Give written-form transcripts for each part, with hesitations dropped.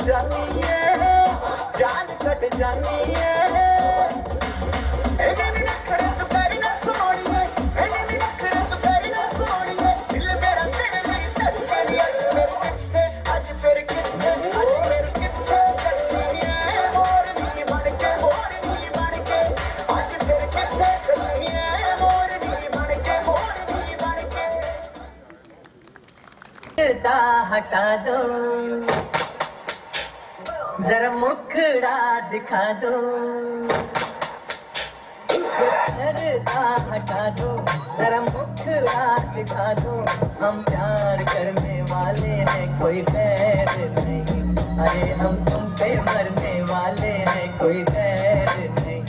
जानी है, जान कट जानी है। एने भी नखरे तू करी ना सोनिए, एने भी नखरे तू करी ना सोनिए। दिल मेरा तेरे लिए धड़के नी, आज फिर किथे, आज फिर किथे, आज फिर किथे करनी है। मोरनी बन के, मोरनी बन के, आज फिर किथे करनी है। मोरनी बन के, मोरनी बन के। पर्दा हटा दो, जरा मुखड़ा दिखा दो। पर्दा हटा दो, जरा मुखड़ा दिखा दो। हम प्यार करने वाले हैं, कोई गैर नहीं। अरे हम तुम पे मरने वाले हैं, कोई गैर नहीं।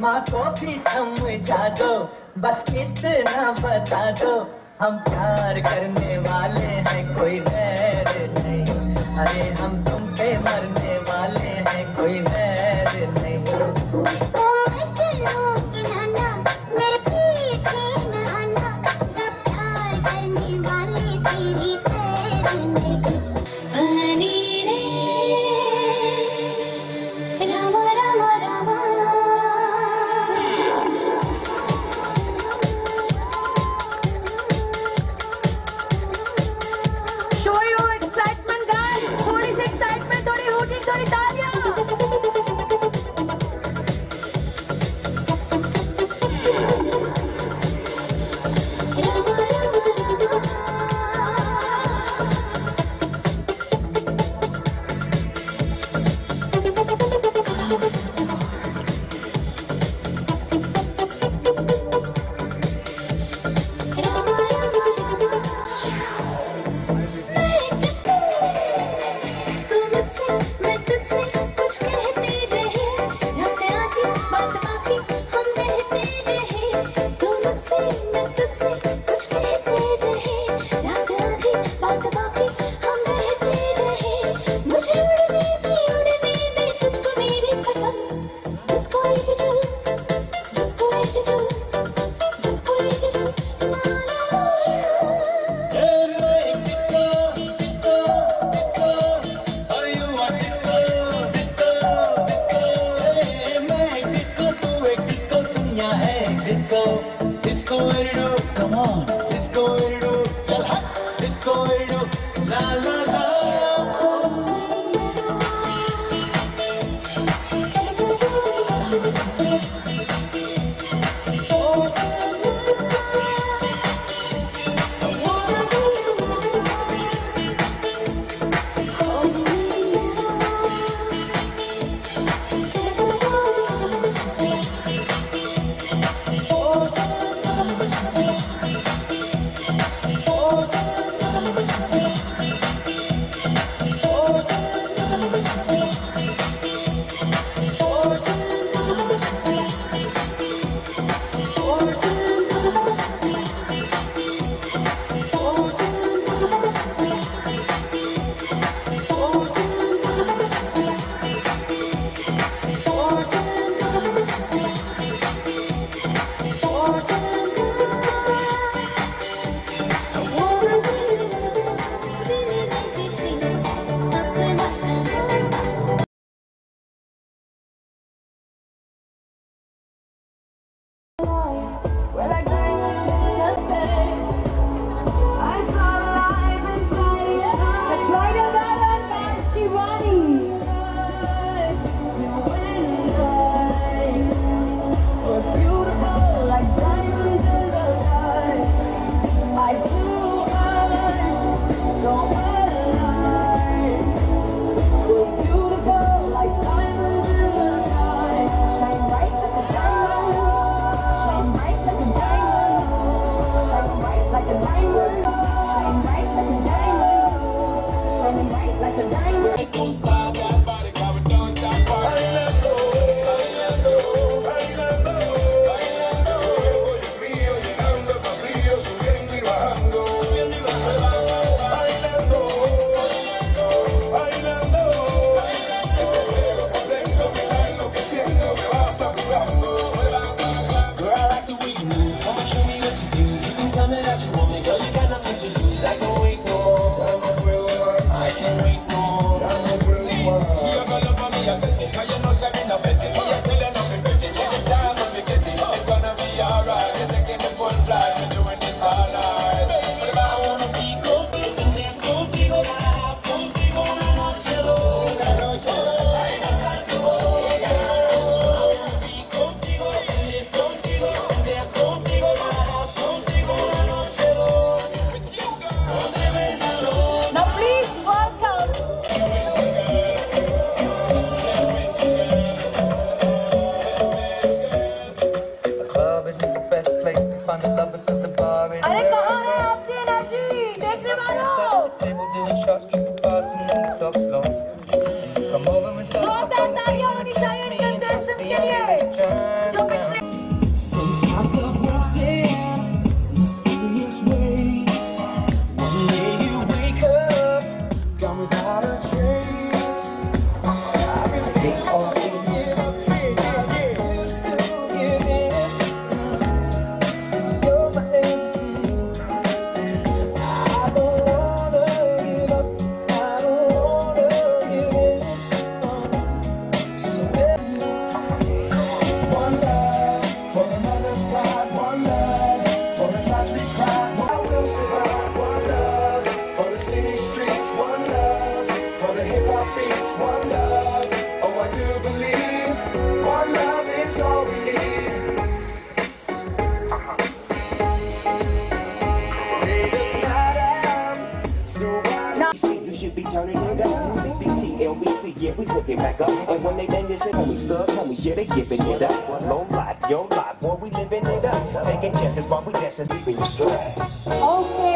माँ को भी समझा दो, बस इतना बता दो। हम प्यार करने वाले हैं, कोई गैर नहीं। अरे हम तुम पे मरने वाले हैं, कोई गैर नहीं। Disco, what it do? Come on, disco, what it do? Disco, what it do? La la la. us at the bar and अरे कहाँ है आपकी एनर्जी देखने वालों? table doing shots, tripping fast and then we talk slow. Come over and start my तालियां conversation. होनी Trust चाहिए me and trust contestants me, के I'll लिए। give it a chance जो now. पिछले Sometimes love walks in mysterious ways. One day you wake up, gone without a trace. I refuse to give up, I refuse to give in. You're my everything. I don't wanna give up, I don't wanna give in. So one love for the mother's pride, one love for the times we cried. I will survive. One love for the city streets, one love for the hip hop beats, one love. Oh, I do believe one love is all we need. Late at night, I'm still wide. You should be turning it up. CBT, LBC, yeah, we cooking back up. And when they bang this in, homies, thug homies, yeah, they giving it up. Low life, yo life, boy, we living it up. Taking chances while we dancing, leaving you straight. Okay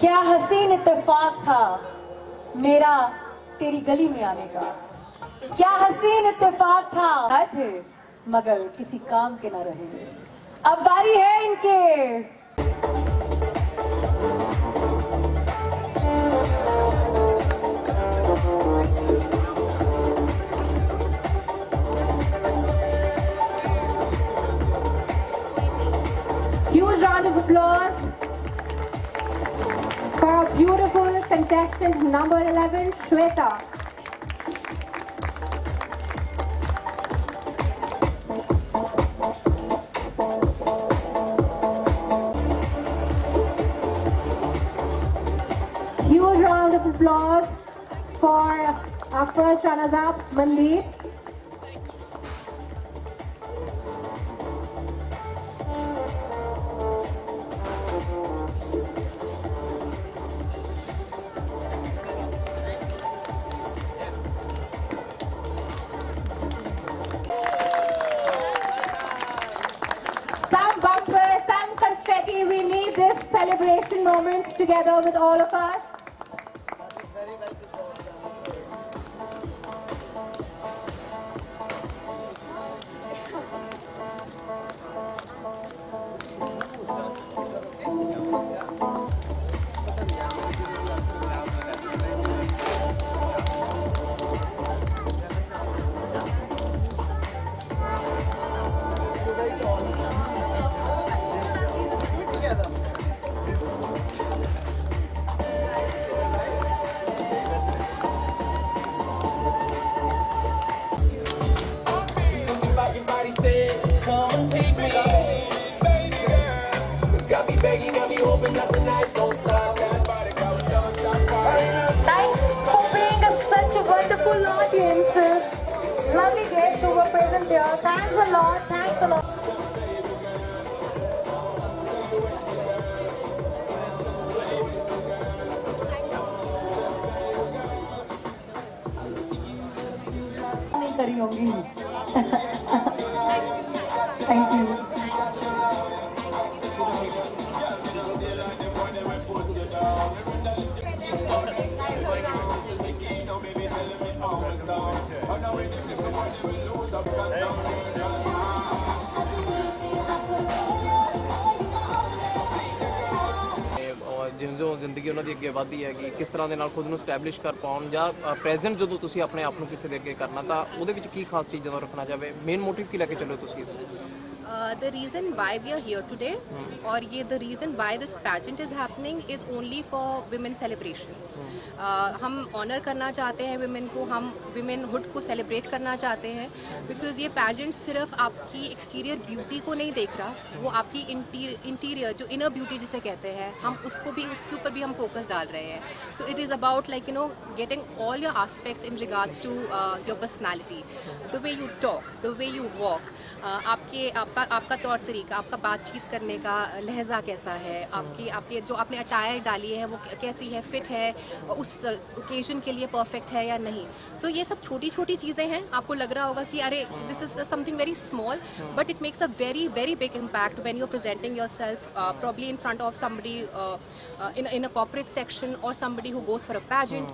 क्या हसीन इत्तेफाक था मेरा तेरी गली में आने का। क्या हसीन इत्तेफाक था आए थे मगर किसी काम के ना रहे। अब बारी है इनके। Huge round of applause for our beautiful contestant number 11, Shweta. Huge round of applause for our first runners-up, Mandeep. Some bumpers, some confetti. We need this celebration moment together with all of us. Something about your body says, come and take me. Baby girl, got me begging, got me hoping that the night don't stop. Thanks for being such a wonderful audiences. Lovely guests who were present here. Thanks a lot. Thanks a lot. नहीं करी होंगी। Thank you. ਜੋ ਜ਼ਿੰਦਗੀ ਉਹਨਾਂ ਦੀ ਅੱਗੇ ਵਧਦੀ ਹੈ ਕਿ ਕਿਸ ਤਰ੍ਹਾਂ ਦੇ ਨਾਲ ਖੁਦ ਨੂੰ ਸਟੈਬਲਿਸ਼ ਕਰ ਪਾਉਣ ਜਾਂ ਪ੍ਰੈਜ਼ੈਂਟ ਜਦੋਂ ਤੁਸੀਂ ਆਪਣੇ ਆਪ ਨੂੰ ਕਿਸੇ ਦੇ ਅੱਗੇ ਕਰਨਾ ਤਾਂ ਉਹਦੇ ਵਿੱਚ ਕੀ ਖਾਸ ਚੀਜ਼ਾਂ ਦਾ ਰੱਖਣਾ ਜਾਵੇ ਮੇਨ ਮੋਟਿਵ ਕੀ ਲੈ ਕੇ ਚੱਲੋ ਤੁਸੀਂ The reason why we are here today or the reason why this pageant is happening is only for women celebration. हम ऑनर करना चाहते हैं women को, हम womenhood को सेलिब्रेट करना चाहते हैं बिकॉज ये pageant सिर्फ आपकी एक्सटीरियर ब्यूटी को नहीं देख रहा, वो आपकी इंटीरियर जो इनर ब्यूटी जिसे कहते हैं हम उसको भी उसके पर भी हम फोकस डाल रहे हैं. So it is about like you know getting all your aspects in regards to your personality, the way you talk, the way you walk, आपका तौर तरीका, आपका बातचीत करने का लहजा कैसा है, आपकी जो आपने अटायर डाली है वो कैसी है, फिट है, उस ओकेजन के लिए परफेक्ट है या नहीं. सो ये सब छोटी छोटी चीज़ें हैं. आपको लग रहा होगा कि अरे this is something very small, but it makes a very very big impact when you are presenting yourself probably in front of somebody in a corporate section or somebody who goes for a pageant.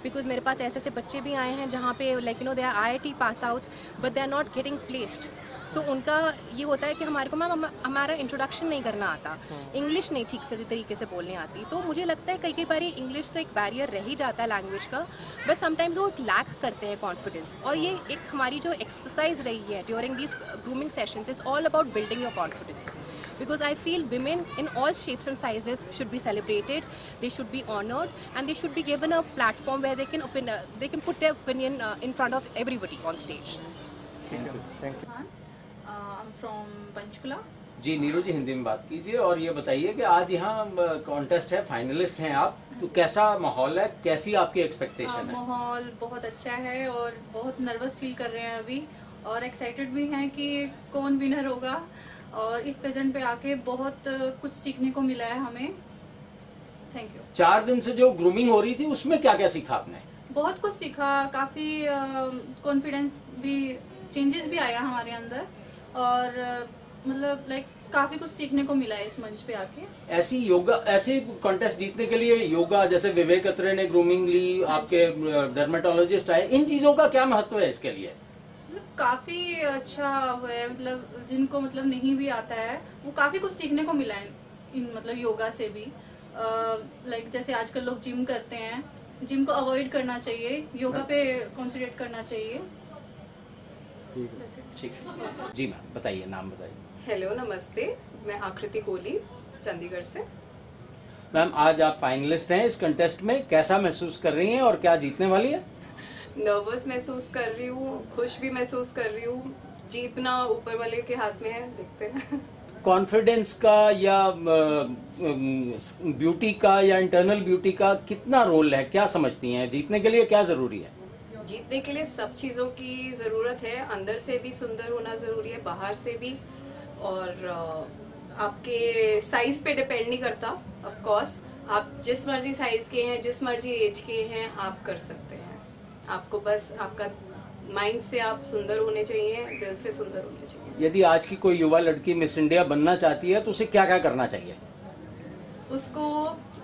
Because मेरे पास ऐसे बच्चे भी आए हैं जहाँ पे like you know they are IIT pass outs but they are not getting placed. So उनका ये होता है कि हमारे को मैम हमारा इंट्रोडक्शन नहीं करना आता, इंग्लिश नहीं ठीक से तरीके से बोलने आती. तो मुझे लगता है कई बार इंग्लिश तो एक बैरियर रह ही जाता है लैंग्वेज का, बट समटाइम्स वो लैक करते हैं कॉन्फिडेंस. और ये एक हमारी जो एक्सरसाइज रही है during this grooming sessions, it's all about building your confidence. Because I feel women in all shapes and sizes should be celebrated, they should be honored, and they should be given a platform where they can put their opinion in front of everybody on stage. Thank you. I'm from Panchkula. जी नीरू जी हिंदी में बात कीजिए और ये बताइए कि आज यहाँ contest है, फाइनलिस्ट हैं आप, तो कैसा माहौल है, कैसी आपकी एक्सपेक्टेशन है? माहौल बहुत अच्छा है और बहुत नर्वस फील कर रहे हैं अभी, और एक्साइटेड भी हैं कि कौन विनर होगा. और इस पेजेंट पे आके बहुत कुछ सीखने को मिला है हमें. Thank you. 4 दिन से जो ग्रूमिंग हो रही थी उसमें क्या क्या सीखा आपने? बहुत कुछ सीखा, काफ़ी कॉन्फिडेंस भी, चेंजेस भी आया हमारे अंदर, और मतलब लाइक काफ़ी कुछ सीखने को मिला है इस मंच पे आके. ऐसी कॉन्टेस्ट जीतने के लिए योगा, जैसे विवेक अत्रे ने ग्रूमिंग ली, आपके डर्मेटोलॉजिस्ट आए, इन चीज़ों का क्या महत्व है इसके लिए? काफ़ी अच्छा है, मतलब जिनको मतलब नहीं भी आता है वो काफ़ी कुछ सीखने को मिला है इन मतलब योगा से भी. लाइक जैसे आजकल लोग जिम करते हैं, जिम को अवॉइड करना चाहिए, योगा पे कॉन्सेंट्रेट करना चाहिए. ठीक है जी मैम, बताइए, नाम बताइए. हेलो नमस्ते, मैं आकृति कोहली चंडीगढ़ से. मैम आज आप फाइनलिस्ट हैं इस कंटेस्ट में, कैसा महसूस कर रही हैं और क्या जीतने वाली है? नर्वस महसूस कर रही हूँ, खुश भी महसूस कर रही हूँ. जीतना ऊपर वाले के हाथ में है, देखते हैं. कॉन्फिडेंस का या ब्यूटी का या इंटरनल ब्यूटी का कितना रोल है, क्या समझती हैं? जीतने के लिए क्या जरूरी है? जीतने के लिए सब चीज़ों की ज़रूरत है. अंदर से भी सुंदर होना ज़रूरी है, बाहर से भी, और आपके साइज पे डिपेंड नहीं करता. ऑफ कोर्स आप जिस मर्जी साइज के हैं, जिस मर्जी एज के हैं, आप कर सकते हैं. आपको बस आपका माइंड से आप सुंदर होने चाहिए, दिल से सुंदर होने चाहिए. यदि आज की कोई युवा लड़की मिस इंडिया बनना चाहती है तो उसे क्या क्या करना चाहिए? उसको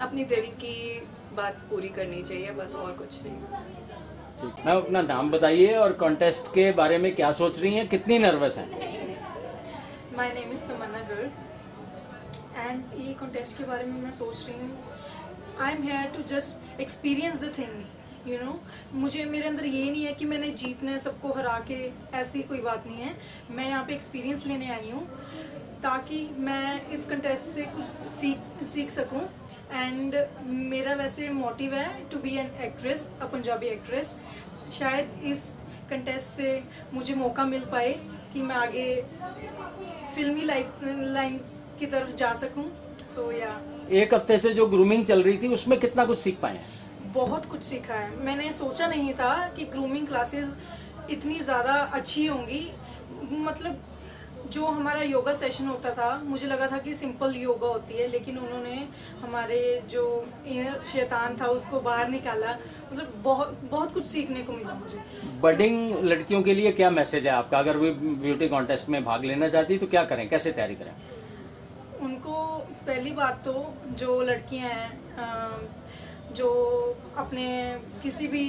अपनी दिल की बात पूरी करनी चाहिए, बस, और कुछ नहीं. मैम अपना नाम बताइए और कॉन्टेस्ट के बारे में क्या सोच रही हैं, कितनी नर्वस हैं? My name is Tamanna Garg and ये कॉन्टेस्ट के बारे में मैं सोच रही हूँ, I am here to just experience the things, you know. मुझे, मेरे अंदर ये नहीं है कि मैंने जीतना है, सबको हरा के, ऐसी कोई बात नहीं है. मैं यहाँ पे एक्सपीरियंस लेने आई हूँ ताकि मैं इस कंटेस्ट से कुछ सीख सकूँ. एंड मेरा वैसे मोटिव है to be an actress, a Punjabi actress. शायद इस कंटेस्ट से मुझे मौका मिल पाए कि मैं आगे फिल्मी लाइन की तरफ जा सकूँ. सो या 1 हफ्ते से जो ग्रूमिंग चल रही थी उसमें कितना कुछ सीख पाए हैं? बहुत कुछ सीखा है. मैंने सोचा नहीं था कि ग्रूमिंग क्लासेस इतनी ज़्यादा अच्छी होंगी. मतलब जो हमारा योगा सेशन होता था, मुझे लगा था कि सिंपल योगा होती है, लेकिन उन्होंने हमारे जो इनर शैतान था उसको बाहर निकाला. मतलब बहुत कुछ सीखने को मिला मुझे. बडिंग लड़कियों के लिए क्या मैसेज है आपका? अगर वो ब्यूटी कॉन्टेस्ट में भाग लेना चाहती तो क्या करें, कैसे तैयारी करें? उनको पहली बात तो जो लड़कियां हैं जो अपने किसी भी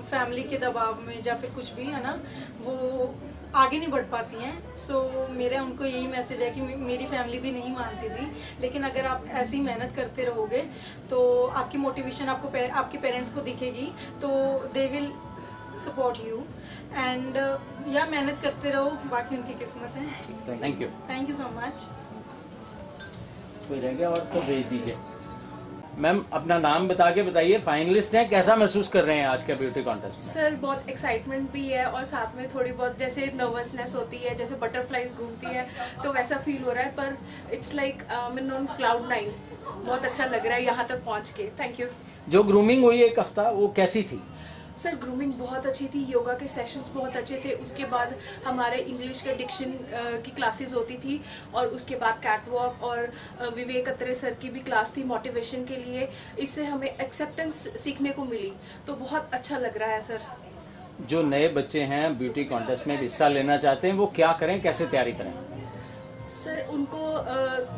फैमिली के दबाव में या फिर कुछ भी है ना, वो आगे नहीं बढ़ पाती हैं. सो मेरा उनको यही मैसेज है कि मेरी फैमिली भी नहीं मानती थी, लेकिन अगर आप ऐसी मेहनत करते रहोगे तो आपकी मोटिवेशन आपके पेरेंट्स को दिखेगी, तो they will support you. And या मेहनत करते रहो, बाकी उनकी किस्मत है. Thank you so much. कोई रह गया और तो भेज दीजिए. मैम अपना नाम बता के बताइए, फाइनलिस्ट हैं, कैसा महसूस कर रहे हैं आज के ब्यूटी कॉन्टेस्ट में? सर बहुत एक्साइटमेंट भी है और साथ में थोड़ी बहुत जैसे नर्वसनेस होती है, जैसे बटरफ्लाइज घूमती है तो वैसा फील हो रहा है. पर it's like I am on cloud 9. बहुत अच्छा लग रहा है यहाँ तक पहुँच के। Thank you. जो ग्रूमिंग हुई एक हफ्ता, वो कैसी थी? सर ग्रूमिंग बहुत अच्छी थी, योगा के सेशंस बहुत अच्छे थे, उसके बाद हमारे इंग्लिश के डिक्शन की क्लासेस होती थी, और उसके बाद कैटवॉक और विवेक अत्रे सर की भी क्लास थी मोटिवेशन के लिए। इससे हमें एक्सेप्टेंस सीखने को मिली, तो बहुत अच्छा लग रहा है सर। जो नए बच्चे हैं ब्यूटी कॉन्टेस्ट में हिस्सा लेना चाहते हैं, वो क्या करें, कैसे तैयारी करें? सर उनको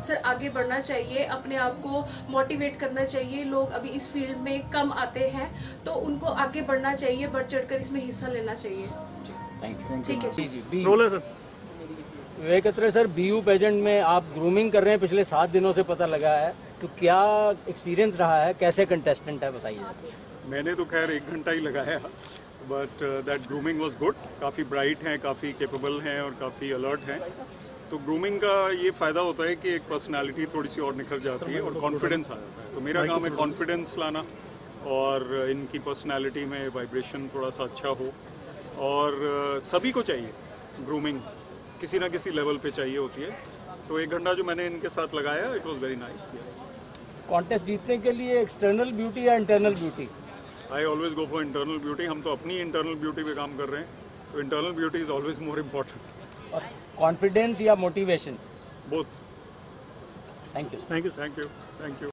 सर आगे बढ़ना चाहिए, अपने आप को मोटिवेट करना चाहिए। लोग अभी इस फील्ड में कम आते हैं, तो उनको आगे बढ़ना चाहिए, बढ़ चढ़कर इसमें हिस्सा लेना चाहिए। Thank you. ठीक है जी। विवेक अत्रे सर, बीयू पेजेंट में आप ग्रूमिंग कर रहे हैं पिछले 7 दिनों से, पता लगा है, तो क्या एक्सपीरियंस रहा है, कैसे कंटेस्टेंट है, बताइए। मैंने तो खैर 1 घंटा ही लगाया, but that grooming was good. काफ़ी ब्राइट हैं, काफ़ी कैपेबल हैं और काफ़ी अलर्ट हैं। तो ग्रूमिंग का ये फ़ायदा होता है कि एक पर्सनालिटी थोड़ी सी और निखर जाती है और कॉन्फिडेंस आ जाता है। तो मेरा काम है कॉन्फिडेंस लाना, और इनकी पर्सनालिटी में वाइब्रेशन थोड़ा सा अच्छा हो, और सभी को चाहिए ग्रूमिंग, किसी ना किसी लेवल पे चाहिए होती है। तो 1 घंटा जो मैंने इनके साथ लगाया, it was very nice. Yes. Contest जीतने के लिए एक्सटर्नल ब्यूटी या internal beauty? I always go for internal beauty. हम तो अपनी इंटरनल ब्यूटी पे काम कर रहे हैं, तो internal beauty is always more important. और कॉन्फिडेंस या motivation? Both. Thank you. Thank you. Thank you. Thank you.